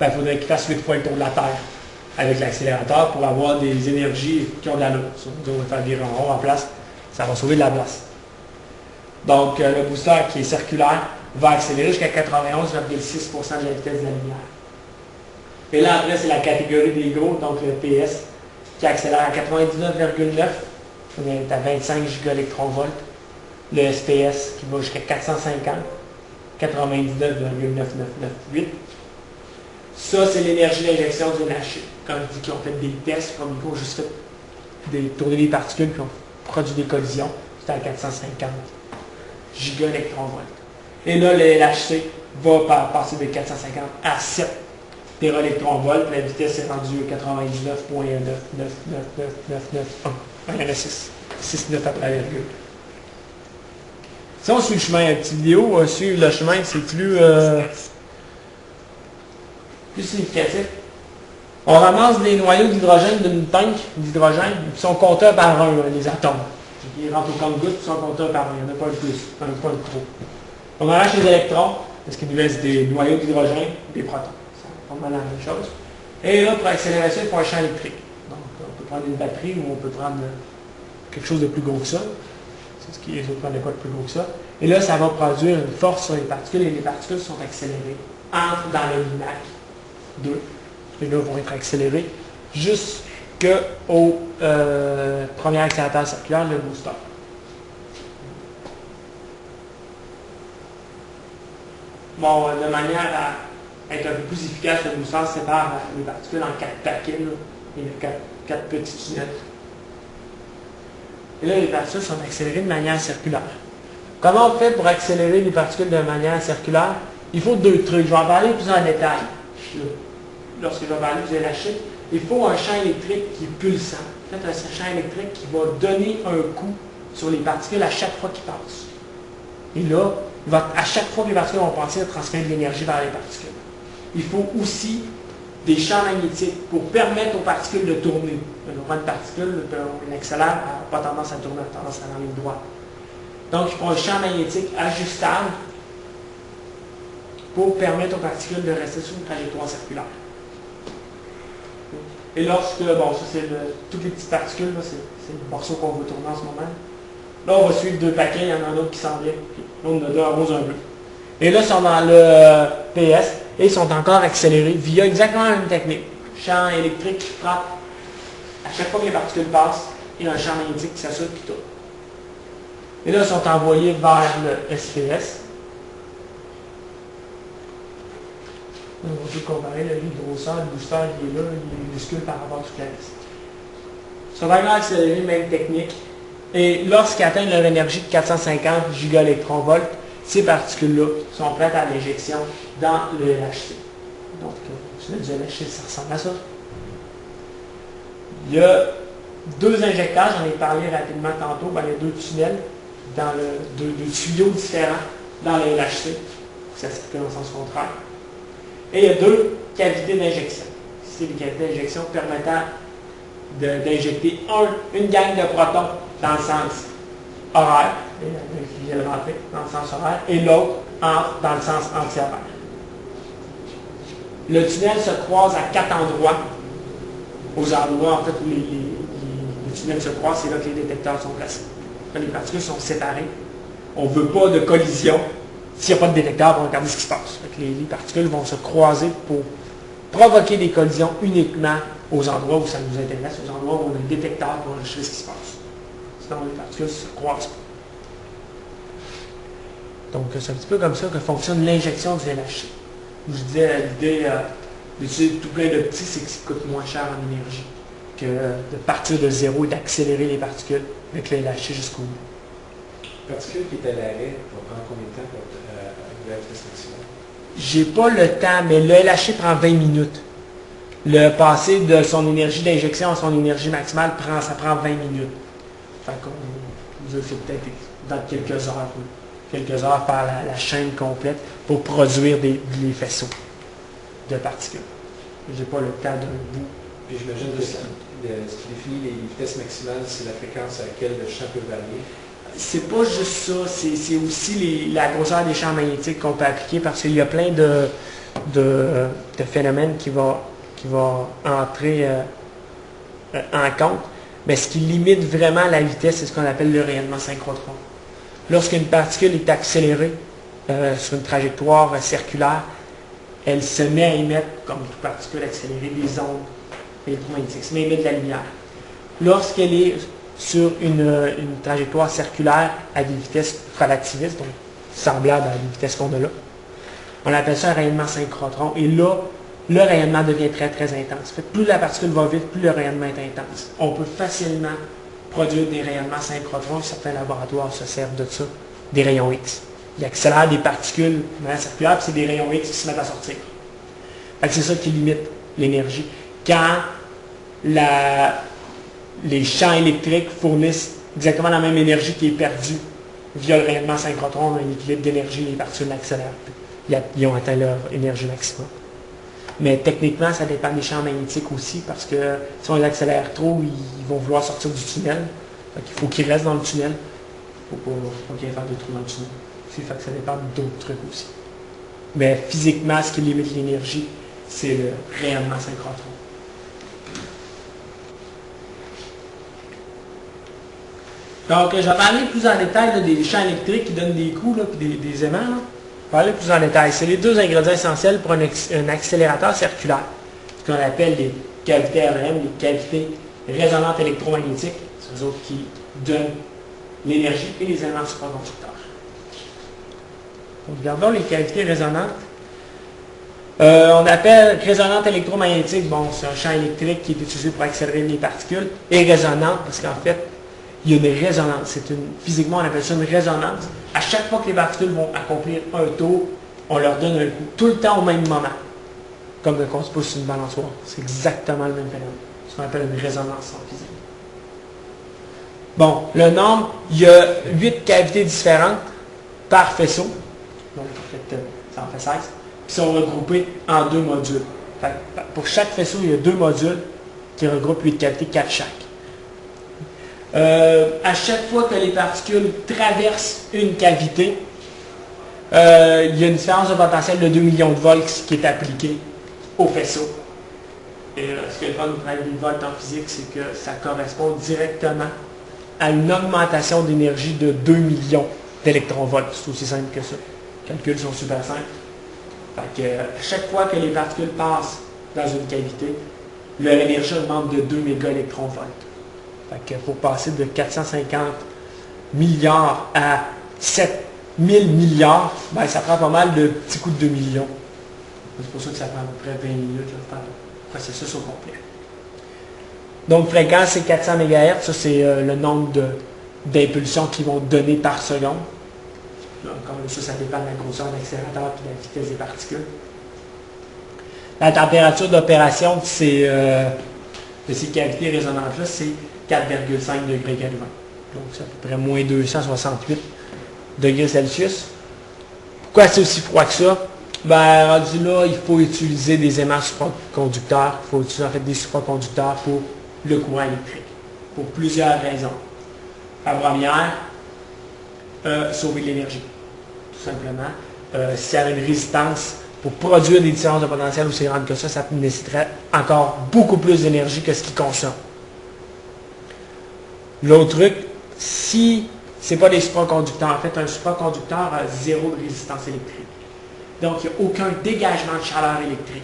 il faudrait qu'il fasse 8 fois le tour de la Terre avec l'accélérateur pour avoir des énergies qui ont de l'allure. Si on va faire virer en rond en place, ça va sauver de la place. Donc, le booster qui est circulaire va accélérer jusqu'à 91,6% de la vitesse de la lumière. Et là, après, c'est la catégorie des gros, donc le PS, qui accélère à 99,9, on est à 25 gigaélectronvolts. Le SPS qui va jusqu'à 450, 99,9998. Ça, c'est l'énergie d'injection du lâcher. Comme je dis qu'ils ont fait des tests, comme ils ont juste fait tourner des particules qui ont produit des collisions, c'était à 450 gigaélectronvolts. Et là, le LHC va passer de 450 à 7 téraélectronvolts. La vitesse est rendue à 99,1999991. Il y en a 6. 6,9 après la virgule. Si on suit le chemin, une petite vidéo, suivre le chemin, c'est plus significatif. On ramasse des noyaux d'hydrogène d'une tank d'hydrogène, qui sont comptés par un, les atomes. Ils rentrent au compte-gouttes, ils sont comptés par un, il n'y en a pas le plus, il n'y en a pas le trop. On arrache les électrons, parce qu'il nous laisse des noyaux d'hydrogène, des protons. C'est pas mal la même chose. Et là, pour accélérer ça, il faut un champ électrique. Donc, on peut prendre une batterie ou on peut prendre quelque chose de plus gros que ça. C'est ce qui les autres prenaient pas de plus gros que ça. Et là, ça va produire une force sur les particules et les particules sont accélérées, entrent dans le LIMAC 2. Et là, vont être accélérés jusqu'au premier accélérateur circulaire, le booster. Bon, de manière à être un peu plus efficace, le booster sépare les particules en 4 paquets. Là. Il y a 4 petits tunnels. Et là, les particules sont accélérées de manière circulaire. Comment on fait pour accélérer les particules de manière circulaire? Il faut 2 trucs. Je vais en parler plus en détail. Lorsque je vais parler du LHC, il faut un champ électrique qui est pulsant. En fait, un champ électrique qui va donner un coup sur les particules à chaque fois qu'ils passent. Et là, à chaque fois que les particules vont passer, il va transférer de l'énergie vers les particules. Il faut aussi des champs magnétiques pour permettre aux particules de tourner. On prend une particule, on accélère, elle n'a pas tendance à tourner, elle a tendance à aller en ligne droite. Donc, il faut un champ magnétique ajustable pour permettre aux particules de rester sur une trajectoire circulaire. Et lorsque, bon, ça c'est toutes les petites particules, c'est le morceau qu'on veut tourner en ce moment. Là, on va suivre 2 paquets, il y en a un autre qui s'en vient. Là, on a 2 en rose, un bleu. Et là, ils sont dans le PS et ils sont encore accélérés via exactement la même technique. Champ électrique qui frappe à chaque fois que les particules passent et un champ magnétique qui s'assure qui tourne. Et là, ils sont envoyés vers le SPS. On peut comparer l'hydrocèle, le booster, il est là, il est minuscule par rapport à toute la liste. Ils sont encore accélérés, même technique. Et lorsqu'ils atteignent leur énergie de 450 gigaélectronvolts, ces particules-là sont prêtes à l'injection dans le LHC. Donc, du LHC, ça ressemble à ça. Il y a 2 injecteurs, j'en ai parlé rapidement tantôt, il y a 2 tunnels, dans deux tuyaux différents dans le LHC. Ça circule en sens contraire. Et il y a 2 cavités d'injection. C'est des cavités d'injection permettant d'injecter une gang de protons dans le sens horaire, qui vient rentrer dans le sens horaire, et l'autre entre dans le sens anti-horaire. Le tunnel se croise à 4 endroits. Aux endroits en fait, où les tunnels se croisent, c'est là que les détecteurs sont placés. Quand les particules sont séparées, on ne veut pas de collision. S'il n'y a pas de détecteur, on va regarder ce qui se passe. Les particules vont se croiser pour provoquer des collisions uniquement aux endroits où ça nous intéresse, aux endroits où on a un détecteur pour enregistrer ce qui se passe. Sinon, les particules ne se croisent pas. Donc, c'est un petit peu comme ça que fonctionne l'injection du LHC. Je disais, l'idée d'utiliser tout plein de petits, c'est que ça coûte moins cher en énergie que de partir de zéro et d'accélérer les particules avec le LHC jusqu'au bout. Une particule qui est à l'arrêt, va prendre combien de temps pour arriver à la vitesse maximale? J'ai pas le temps, mais le LHC prend 20 minutes. Le passer de son énergie d'injection à son énergie maximale, ça prend 20 minutes. Fait qu'on c'est peut-être dans quelques heures. Oui. Quelques heures par la chaîne complète pour produire les faisceaux de particules. J'ai pas le temps d'un bout. Puis j'imagine que ce qui définit les vitesses maximales, c'est la fréquence à laquelle le champ peut varier. C'est pas juste ça, c'est aussi la grosseur des champs magnétiques qu'on peut appliquer parce qu'il y a plein de de phénomène qui va entrer en compte. Mais ce qui limite vraiment la vitesse, c'est ce qu'on appelle le rayonnement synchrotron. Lorsqu'une particule est accélérée sur une trajectoire circulaire, elle se met à émettre, comme toute particule accélérée, des ondes électromagnétiques. Ça met à émettre de la lumière. Lorsqu'elle est sur une trajectoire circulaire à des vitesses relativistes, donc semblables à des vitesses qu'on a là, on appelle ça un rayonnement synchrotron. Et là, le rayonnement devient très, très intense. En fait, plus la particule va vite, plus le rayonnement est intense. On peut facilement produire des rayonnements synchrotrons. Certains laboratoires se servent de ça, des rayons X. Ils accélèrent des particules de manière circulaire, puis c'est des rayons X qui se mettent à sortir. C'est ça qui limite l'énergie. Quand les champs électriques fournissent exactement la même énergie qui est perdue via le rayonnement synchrotron, on a un équilibre d'énergie, les particules accélèrent. Ils ont atteint leur énergie maximum. Mais techniquement, ça dépend des champs magnétiques aussi, parce que si on les accélère trop, ils vont vouloir sortir du tunnel. Donc, il faut qu'ils restent dans le tunnel. Il ne faut pas qu'il y ait faire de trous dans le tunnel. Fait que ça dépend d'autres trucs aussi. Mais physiquement, ce qui limite l'énergie, c'est le rayonnement synchrotron. Donc, je vais parler plus en détail là, des champs électriques qui donnent des coups, puis des aimants. Là. Je vais parler plus en détail. C'est les deux ingrédients essentiels pour un accélérateur circulaire. Ce qu'on appelle les cavités REM, les cavités résonantes électromagnétiques. C'est eux autres qui donnent l'énergie et les éléments supraconducteurs. Donc, regardons les cavités résonantes. On appelle résonante électromagnétique, bon, c'est un champ électrique qui est utilisé pour accélérer les particules, et résonante, parce qu'en fait, il y a une résonance. Physiquement, on appelle ça une résonance. À chaque fois que les particules vont accomplir un tour, on leur donne un coup, tout le temps au même moment. Comme quand on se pousse sur une balançoire. C'est exactement le même phénomène. Ce qu'on appelle une résonance en physique. Bon, le nombre, il y a 8 cavités différentes par faisceau. Donc, en fait, ça en fait 16. Qui sont regroupés en 2 modules. Pour chaque faisceau, il y a 2 modules qui regroupent 8 cavités, 4 chaque. À chaque fois que les particules traversent une cavité, il y a une différence de potentiel de 2 millions de volts qui est appliquée au faisceau. Et ce que le fun de travailler des volts en physique, c'est que ça correspond directement à une augmentation d'énergie de 2 millions d'électronvolts. C'est aussi simple que ça. Les calculs sont super simples. Fait que, à chaque fois que les particules passent dans une cavité, leur énergie augmente de 2 mégaélectronvolts. Fait que pour passer de 450 milliards à 7000 milliards, ben, ça prend pas mal de petits coups de 2 millions. C'est pour ça que ça prend à peu près 20 minutes de faire le processus au complet. Donc, fréquence, c'est 400 MHz. Ça, c'est le nombre d'impulsions qu'ils vont donner par seconde. Là, encore une fois, ça dépend de la grosseur de l'accélérateur et de la vitesse des particules. La température d'opération de ces cavités résonantes-là, c'est 4,5 degrés Kelvin. Donc, c'est à peu près moins 268 degrés Celsius. Pourquoi c'est aussi froid que ça? Ben, rendu là, il faut utiliser des aimants supraconducteurs. Il faut utiliser en fait des supraconducteurs pour le courant électrique. Pour plusieurs raisons. La première, sauver de l'énergie. Tout simplement. S'il y avait une résistance pour produire des différences de potentiel aussi grandes que ça nécessiterait encore beaucoup plus d'énergie que ce qu'il consomme. L'autre truc, si ce n'est pas des supraconducteurs, en fait, un supraconducteur a 0 de résistance électrique. Donc, il n'y a aucun dégagement de chaleur électrique.